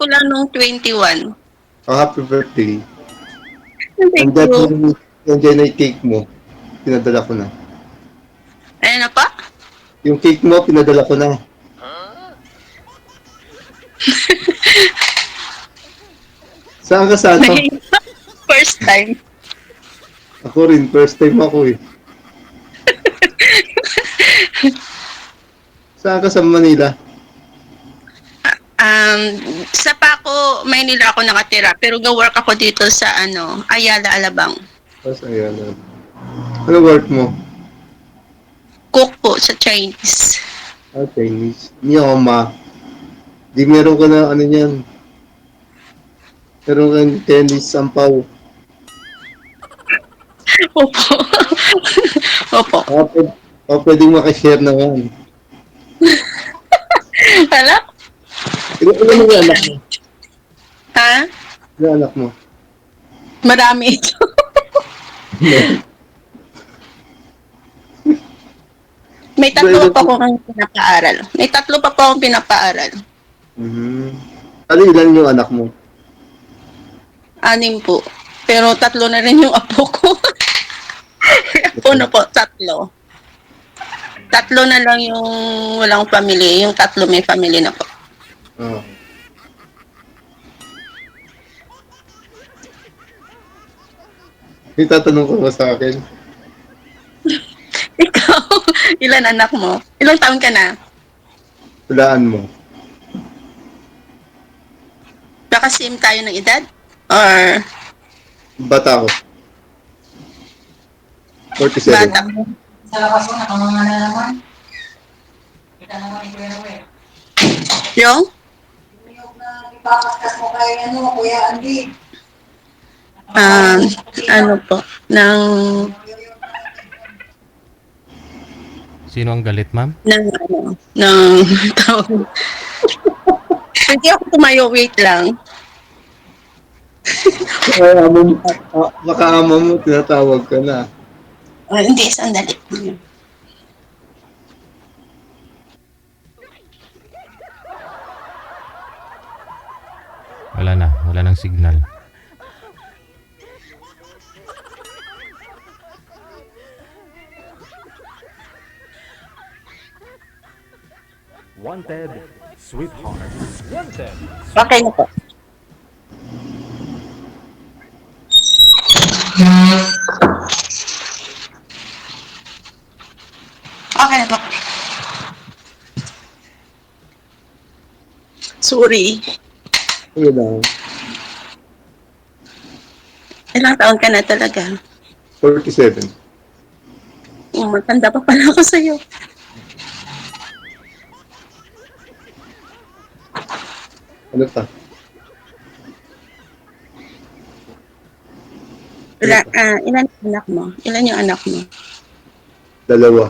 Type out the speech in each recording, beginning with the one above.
ko lang nung 21. Oh, happy birthday. Thank Andyan you. yung, andyan na yung cake mo. Pinadala ko na. Ayan na pa? Yung cake mo, pinadala ko na. Saan ka sa ano? Nahiya. First time. Ako rin, first time ako eh. Saan ka sa Manila? Um, sa Paco, Maynila ako nakatira. Pero ga-work ako dito sa Ayala, Alabang. Tapos ayan. Ano work mo? Cook po sa Chinese. Ah, Chinese. Hindi ako Di meron ka na ano niyan. Meron kang Chinese sampaw. Opo. Opo. Pwedeng makishare naman. Hala? Ilan yung anak mo? Ha? Ilan anak mo? Marami ito. May tatlo Ilan? pa akong pinapaaral. May tatlo pa po akong pinapaaral. Mm-hmm. Ano ilan yung anak mo? 6 po. Pero tatlo na rin yung apo ko. Apo na po, tatlo. Tatlo na lang yung walang family. Yung tatlo may family na po. Ah. May tatanong ko ba sa akin? Ikaw, ilan anak mo? Ilang taon ka na? Hulaan mo. Baka same tayo ng edad? Or Bata ko. 47. bata? Sa labas mo, nakamanga na naman. Kita naman yung kuya mo eh. Yung? Yung ipapaskas mo kay Kuya Andy. Ano po? Ng, Sino ang galit, ma'am? ng tawag. Pwede ako tumayo, wait lang. Baka ama mo, tinatawag ka na. Hindi, sandali. Wala na. Wala nang signal. Wanted, sweetheart. Wanted. Okay na po. Okay na po. Sorry. Ano lang? Ilang taon ka na talaga? 47. Matanda pa pala ako sa'yo. Ano pa? Ilan yung anak mo? Ilan yung anak mo? Dalawa.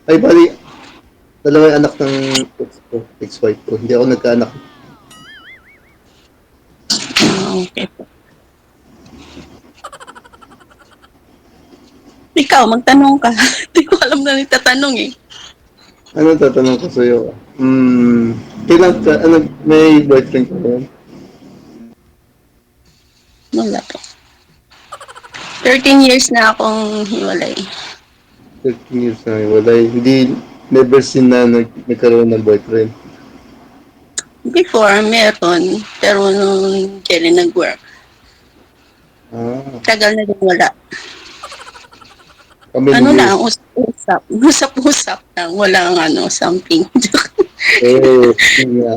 Ay, bali. Dalawa yung anak ng ex-wife ko. Hindi ako nagkaanak. Okay po. Ikaw, magtanong ka. Hindi ko alam na nitatanong eh. Ano tatanong ko sa'yo? Kailan ka, may boyfriend ka ba? Wala po. 13 years na akong hiwalay. 13 years na wala. Hindi, never seen na nagkaroon ng boyfriend. Before, meron. Pero nung Jelly nag-work, Ah, tagal na din wala. kami Ano ni lang, usap-usap. Usap-usap lang. Walang something. yun nga.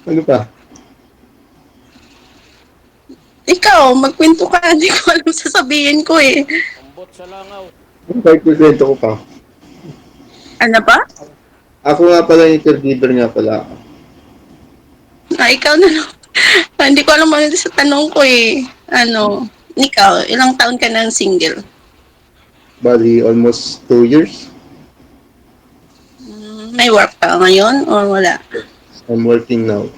Ano pa? Ikaw, magkwento ka. Hindi ko alam sasabihin ko eh. Ambot sa langaw. Ang kwento ko pa. Ano ba? Ako nga pala yung caregiver nga pala. Ikaw na lang. Hindi ko alam ano sa tanong ko eh. Ikaw, ilang taon ka nang single? Bali, almost 2 years. May work ka ngayon or wala? I'm working now.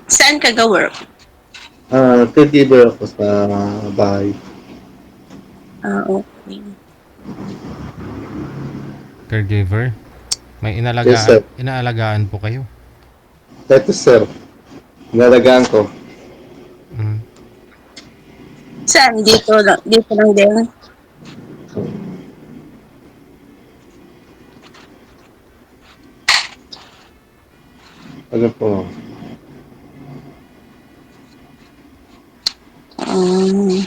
Saan ka ga-work? Caregiver ako sa bahay. Okay. Caregiver? May Yes, sir. inaalagaan po kayo? Ito, sir. Nalagaan ko. Mm. Saan? Dito lang din. Ano po? Um,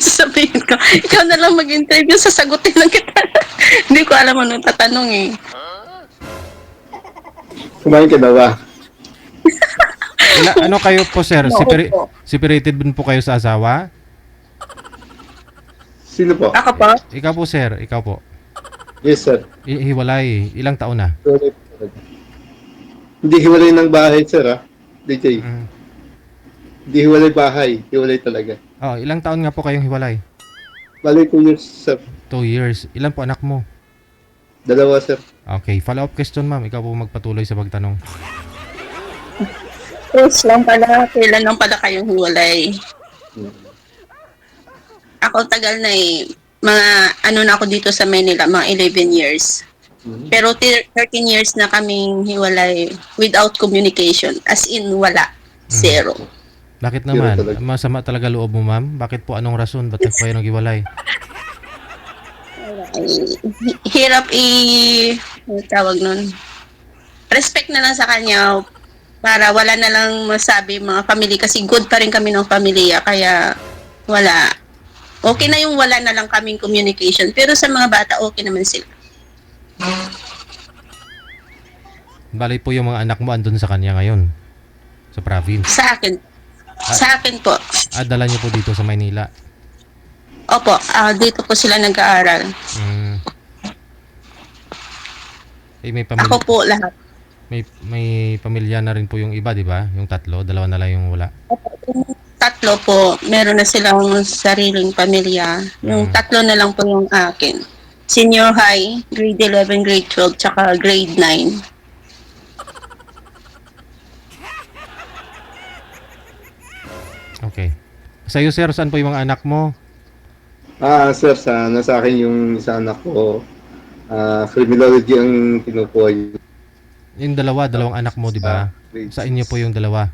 sabihin ko, ikaw na lang mag-interview, sasagutin lang kita. Hindi ko alam anong tatanong eh. Kumain ka na ba? Ano kayo po, sir? Oo po. Separated din po kayo sa asawa? Sino po? Ako po? Ikaw po, sir. Ikaw po. Yes, sir. Hiwalay. Ilang taon na? Hindi hiwalay ng bahay, sir, ha? DJ. Mm. Hindi hiwalay bahay. Hiwalay talaga. Oh, ilang taon nga po kayong hiwalay? Bali 2 years, sir. 2 years. Ilan po anak mo? 2, sir. Okay, follow-up question, ma'am. Ikaw po magpatuloy sa pagtanong. Yes lang pala. Kailan lang pala kayong hiwalay? Ako tagal na eh. Mga ano na ako dito sa Manila, mga 11 years. Pero 13 years na kaming hiwalay without communication. As in, wala. Zero. Bakit naman? talaga. Masama talaga loob mo, ma'am? Bakit po? Anong rason? Ba't kayo naghiwalay? Hirap ano tawag nun? Respect na lang sa kanya para wala na lang masabi mga family kasi good pa rin kami ng pamilya kaya wala. Okay na yung wala na lang kaming communication pero sa mga bata okay naman sila. Bali po yung mga anak mo andun sa kanya ngayon. Sa province. Sa akin po. Dala niyo po dito sa Maynila. Opo, dito po sila nag-aaral. Mm. May Ako po lahat. may pamilya na rin po yung iba, di ba? Yung 3, 2 na lang yung wala. Opo, yung 3 po, meron na silang sariling pamilya. Yung 3 na lang po yung akin. Senior high, grade 11, grade 12, tsaka grade 9. Okay. Sa iyo, sir, saan po yung mga anak mo? Sir, nasa akin yung isang anak ko. Criminology ang kinukuha yun. Yung dalawang anak mo, di ba? Grade Sa inyo six. po yung dalawa.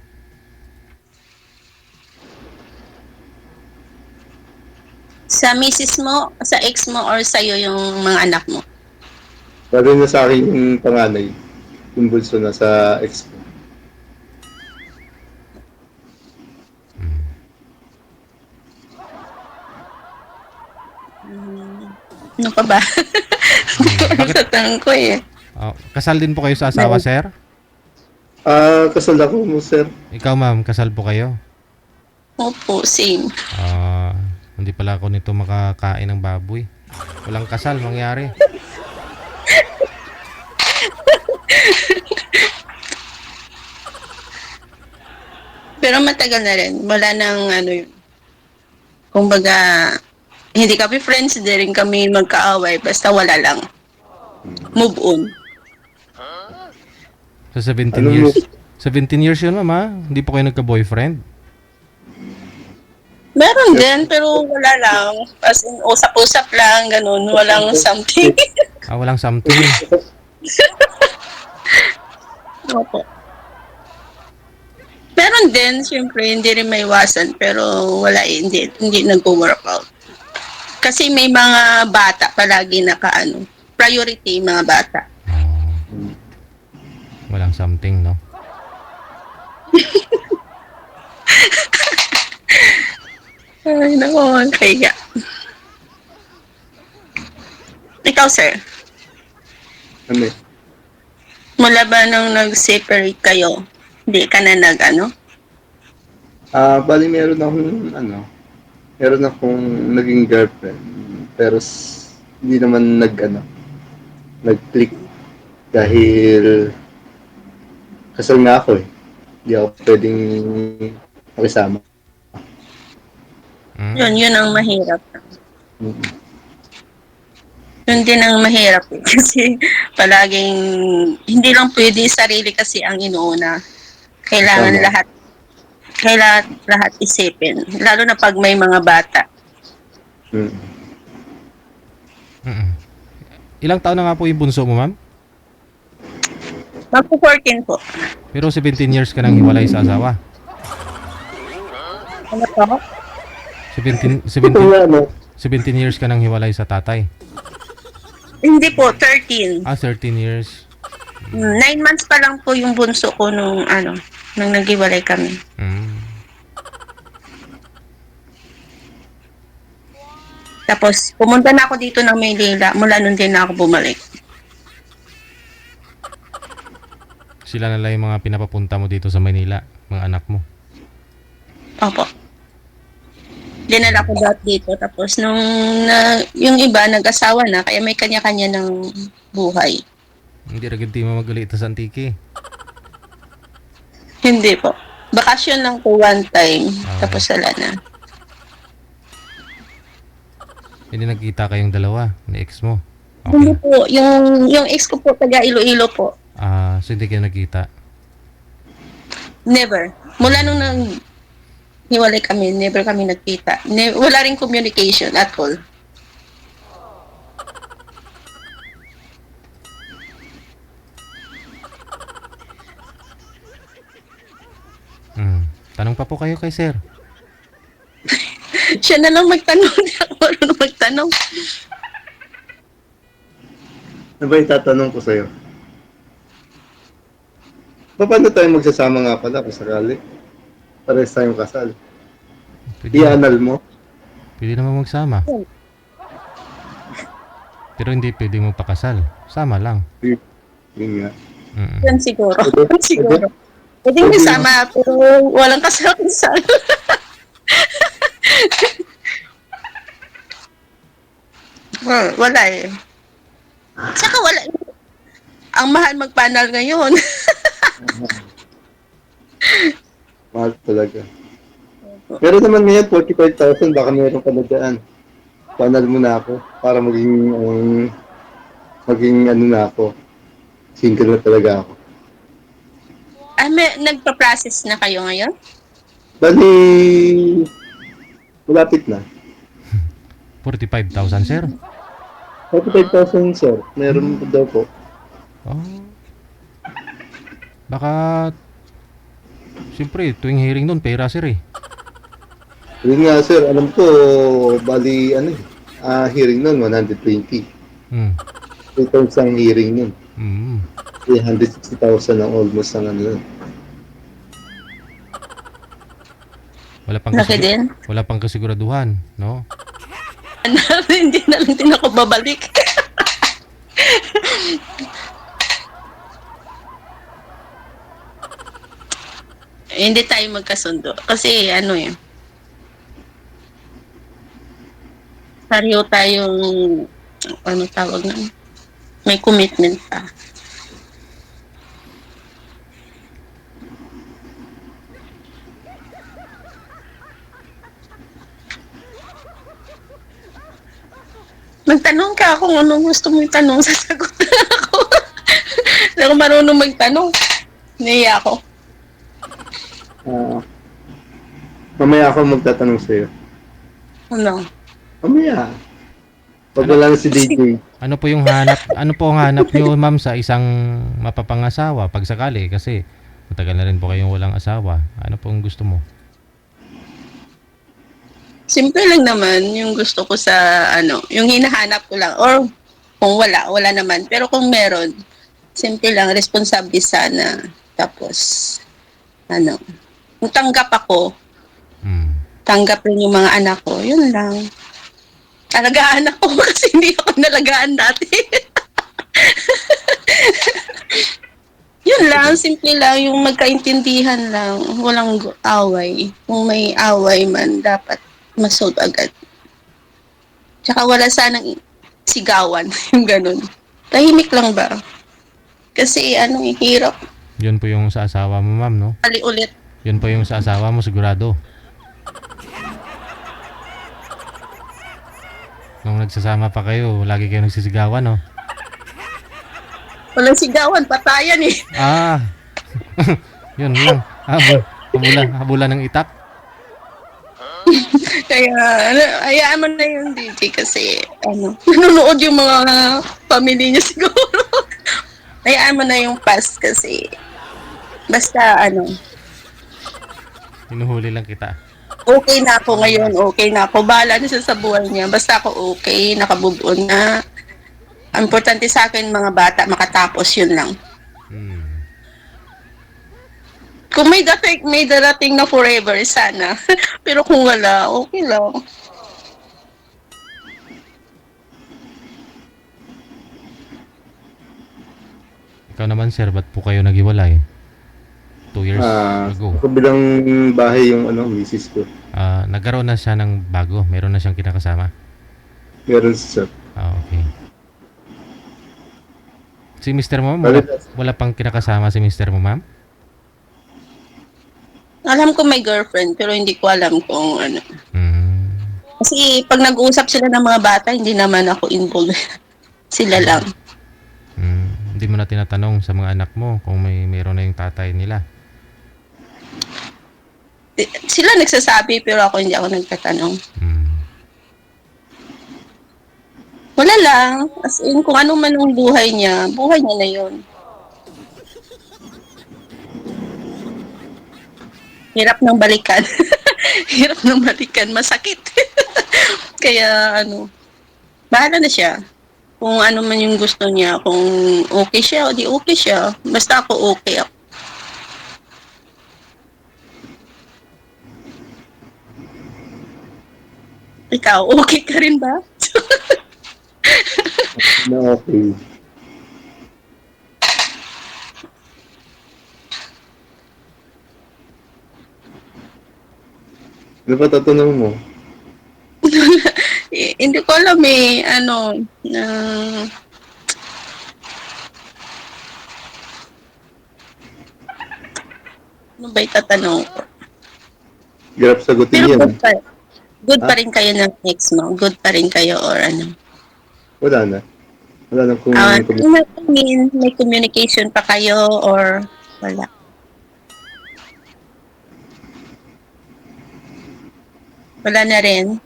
Sa misis mo, sa ex mo, or sa'yo yung mga anak mo? Bali na sa akin yung panganay. Yung bulso na sa ex ko. Ano pa ba? Hindi ko alam Bakit? sa tanong ko eh. Oh, kasal din po kayo sa asawa, sir? Kasal ako mo, sir. Ikaw, ma'am, kasal po kayo? Opo, same. Hindi pala ako nito makakain ng baboy. Walang kasal mangyari. Pero matagal na rin. Wala nang ano yun. Kumbaga, hindi kami friends, hindi rin kami magkaaway. Basta wala lang. Move on. Sa 17 Ano years. 17 years yun, ma'am, ha? Hindi po kayo nagka-boyfriend? Meron din, pero wala lang. As in, usap-usap lang, ganun. Walang something. Walang something. Opo. Meron din, siyempre, hindi rin maiwasan, pero wala eh, hindi nag-workout. Kasi may mga bata palagi priority yung mga bata. Walang something, no? Ay, naku, ang kaya. Ikaw, sir, Ano eh? mula ba nung nag-separate kayo, hindi ka na Bali meron akong naging girlfriend. Pero hindi naman nag-click. Dahil kasal nga ako eh. Hindi ako pwedeng makisama. yun ang mahirap. Mm. Yun din ang mahirap eh. Kasi palaging, hindi lang pwede sarili kasi ang inuuna. Kailangan Tama. lahat isipin. Lalo na pag may mga bata. Mm. Mm-mm. Ilang taon na nga po yung bunso mo, ma'am? Magpo 14 po. Pero 17 years ka nang hiwalay sa asawa. Ano po? 17 Ito nga, ano, 17 years ka nang hiwalay sa tatay. Hindi po, 13. 13 years. 9 months pa lang po yung bunso ko nung naghiwalay kami. Mm. Tapos, pumunta na ako dito ng Maynila. Mula nun din na ako bumalik. Sila na lang yung mga pinapapunta mo dito sa Manila, mga anak mo. Opo. Dinala ko dito. Tapos, yung iba, nag-asawa na. Kaya may kanya-kanya ng buhay. Hindi rin di mo mag-ulit sa Antique. Hindi po. Bakasyon lang po one time. Ah. Tapos, wala na. Hindi nagkita kayong dalawa ni ex mo. Hindi Okay. po. Yung ex ko po, taga Iloilo po. So hindi kayo nagkita. Never. Mula nung hiwalay kami, never kami nagkita. Wala rin communication at all. Tanong pa po kayo kay sir. Siya na lang magtanong. Hindi ako marunong magtanong. ano ba yung tatanong ko sa'yo? Paano tayo magsasama nga pala kung sakali? Pares tayong kasal. Pwede, Ianal mo? pwede naman magsama. Pero hindi pwede mo pakasal. Sama lang. Yun nga. Mm. Yan siguro. Pwede? Yan siguro. Pwede Pwede. kasama, pero walang kasal. Wala eh. Tsaka wala. Ang mahal magpanal ngayon. Mahal talaga. Pero naman ngayon, 45,000, baka meron ka na dyan. Panal mo na ako para maging ano na ako. Single na talaga ako. Nagpa-process na kayo ngayon? Bali, malapit na. 45,000 sir. 45,000 sir, meron daw po. Oh. Baka siyempre tuwing hearing nun pera sir eh. Yun nga sir, alam ko, bali hearing nun, 120. Mm. 2 times ang hearing nun. Mm. 360,000 ang almost ang ano nun. Laki din. Wala pang kasiguraduhan, no? Hindi na lang din ako babalik. Hindi tayo magkasundo. Kasi pareho tayong, tawag na, may commitment pa. Magtanong ka kung anong gusto mong tanong, sasagot na ako. Hindi ako marunong magtanong. Naiya ako. Mamaya ako magtatanong sa'yo. Ano? Mamaya. Pag wala na si DJ. Ano po ang hanap niyo ma'am sa isang mapapangasawa pag sakali kasi matagal na rin po kayong walang asawa. Ano po ang gusto mo? Simple lang naman yung gusto ko sa yung hinahanap ko lang. Or kung wala naman. Pero kung meron, simple lang, responsable sana. Tapos, kung tanggap ako, tanggap rin yung mga anak ko, yun lang. Alagaan ako kasi hindi ako nalagaan dati. Yun lang, simple lang, yung magkaintindihan lang, walang away. Kung may away man, dapat masolve agad. Tsaka wala sanang sigawan, yung ganun. Tahimik lang ba? Kasi hirap. Yun po yung sa asawa mo ma'am, no? Pali ulit. Yun po yung sa asawa mo sigurado. Nung nagsasama pa kayo, lagi kayo nagsisigawan, no? Walang sigawan, patayan eh. Yun lang. Habulan ng itak. Kaya, hayaan mo na yung DJ kasi, nanonood yung mga family niya siguro. Hayaan mo na yung past kasi. Basta Hinuhuli lang kita. okay na ako ngayon, okay na ako. Bahala na siya sa buhay niya. Basta ako okay, nakabove on na. Ang importante sa akin, mga bata, makatapos, yun lang. Hmm. Kung may darating na forever, sana. Pero kung wala, okay lang. Ikaw naman, sir, ba't po kayo naghiwalay? 2 years ago. Kabilang bahay yung misis ko. Nagkaroon na siya ng bago. Meron na siyang kinakasama. Meron sir. Okay. Si Mr. mo, Bali- wala pang kinakasama si Mr. mo, ma'am? Alam ko may girlfriend, pero hindi ko alam kung ano. Hmm. Kasi pag nag-uusap sila ng mga bata, hindi naman ako involved. Sila lang. Hindi mo na tinatanong sa mga anak mo kung meron na yung tatay nila. Sila nagsasabi, pero ako hindi ako nagtatanong. Hmm. Wala lang. As in, kung ano man ang buhay niya na yun. Hirap ng balikan. Hirap ng balikan. Masakit. Kaya, bahala na siya. Kung ano man yung gusto niya. Kung okay siya o di okay siya. Basta ako okay ako. Ikaw, okay ka rin ba? Na okay. Ano pa tatanong mo? Hindi ko alam ano ba itatanong ko? Hirap sagutin Pero yan. good pa rin kayo ng ex mo? Good pa rin kayo or ano? Wala na. Wala na kung... May communication pa kayo or wala? Wala na rin?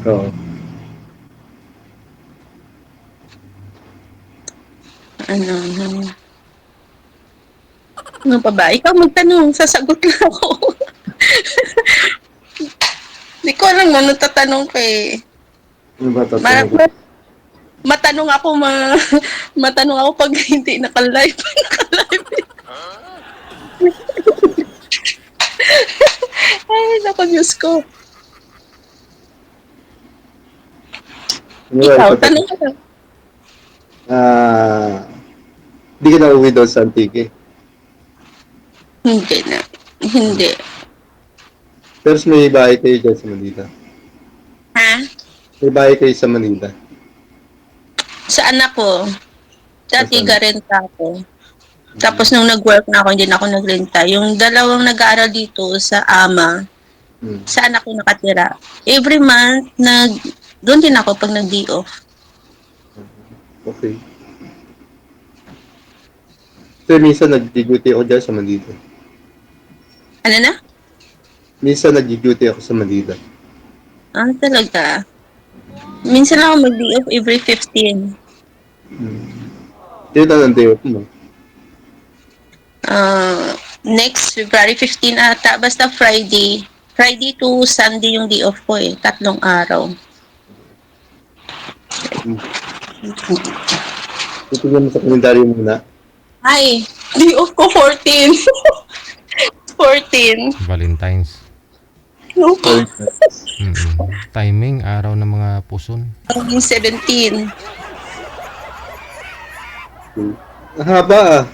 Oo. Ano pa ba? Ikaw magtanong, sasagot lang ako. Hindi ko alam ano tatanong ko eh. Ano ba tatanong ko? Matanong ako pag hindi naka-live. Ay, naku-news ko. Ano ba Ikaw, tatanong? tanong ka lang. Hindi ka na uwi doon sa Antique. Hindi na. Hindi. Pero may bahay kayo dyan sa Manila. Ha? May bahay kayo sa Manila. Sa anak ko, dati Saan? garenta ako. Tapos nung nag-work na ako, hindi na ako nagrenta. Yung dalawang nag-aaral dito sa AMA, sa anak ko nakatira. Every month, doon din ako pag nag-day off. Okay. Kasi minsan nag-duty ako dyan sa Manila. Ano na? Minsan nag-duty ako sa Manila. Ah, talaga? Minsan lang ako mag-day off every 15. Dito na ng day off mo. Next February 15 ata, basta Friday. Friday to Sunday yung day off ko eh. 3 araw. Titignan mo sa kalendaryo muna. Ay, day off ko 14. 14. Valentine's. No, Timing, araw ng mga puson. 17. Haba ah.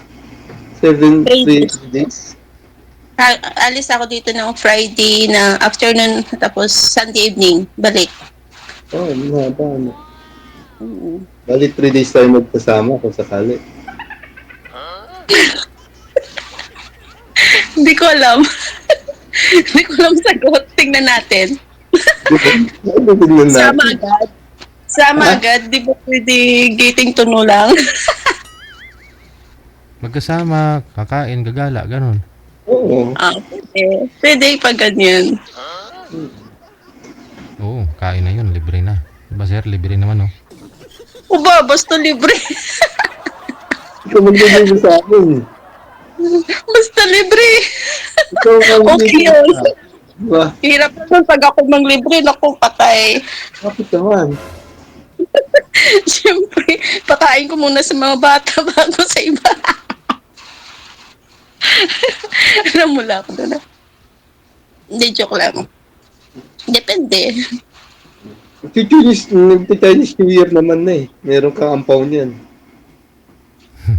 7 Friday. days. Alis ako dito ng Friday na afternoon tapos Sunday evening. Balik. Oh, haba ano. Bali 3 days tayo magkasama kung sakali. Hindi ko alam. Hindi ko alam sagot. Tingnan natin. Ano tignan natin? Sama agad. Sama agad. Di ba pwede gating tuno lang? Magkasama, kakain, gagala, ganun. Oo. Pwede. Pwede pag ganyan. Oo, kain na yun. Libre na. Diba sir? Libre naman, oh. Uba, basta libre. Ikaw maglilibre sa akin. Basta libre. Ikaw ang Okay yun. Diba? Hirap naman pag ako manglibre, naku, patay. Bakit naman? Siyempre, pakain ko muna sa mga bata bago sa iba. Namula ako doon. Hindi, joke lang. Depende. Nagti-Chinese New Year naman na eh. Meron kang ampaw niyan.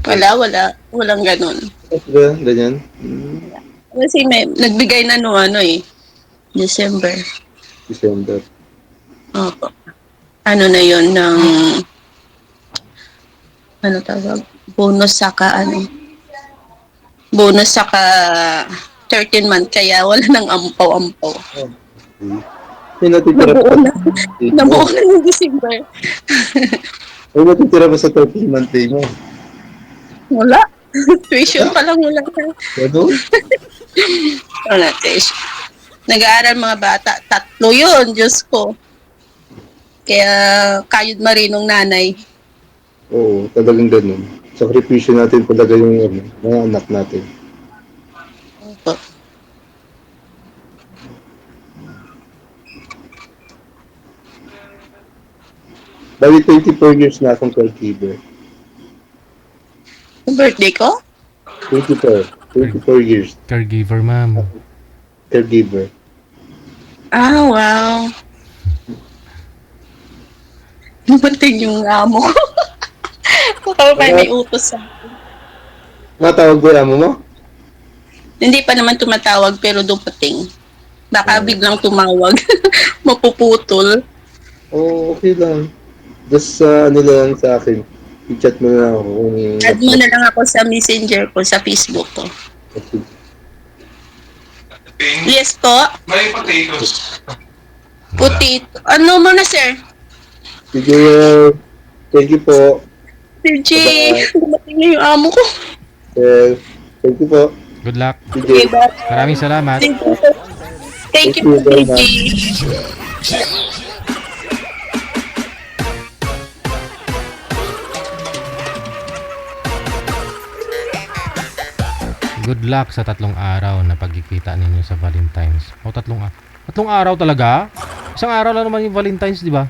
Wala. Walang ganun. Diba? Ganyan. Kasi may nagbigay na no ano eh. December. December. Opo. Ano na yon ng ano tawag? Bonus saka ano? Bonus saka 13 month kaya wala nang ampaw-ampaw. May natitira Nabuo pa. na. Nabuo na ng December. May natitira pa sa 13th day mo. Wala. Tuition pa lang wala na. Ano? Wala tuition. Nag-aaral mga bata. 3 yun, Diyos ko. Kaya kayod marinong nanay. Oo, talagang ganun. Sakripisyo natin talaga yung mga anak natin. Opo. Bali 24 years na akong caregiver. Yung birthday ko? 24 years Caregiver, ma'am. caregiver. Ah, wow. Dumating yung amo ko. Baka may utos sa Matawag ba yung amo mo? Hindi pa naman tumatawag pero dumating. Baka biglang tumawag. Mapuputol. Oo, okay lang. Just ano lang sa akin. I-chat mo na ako kung... Add mo na lang ako sa messenger ko, sa Facebook ko. Yes po. May potatoes. Potato. Ano mo na, sir? Sige, thank you po. Sir J. Bye-bye. Dumating na yung amo ko. Thank you po. Good luck. Sige. Diba? Maraming salamat. Thank you, you Sir very J. much. Good luck sa 3 araw na pagkikita ninyo sa Valentine's. O, 3 araw talaga? Isang araw lang naman yung Valentine's, di ba?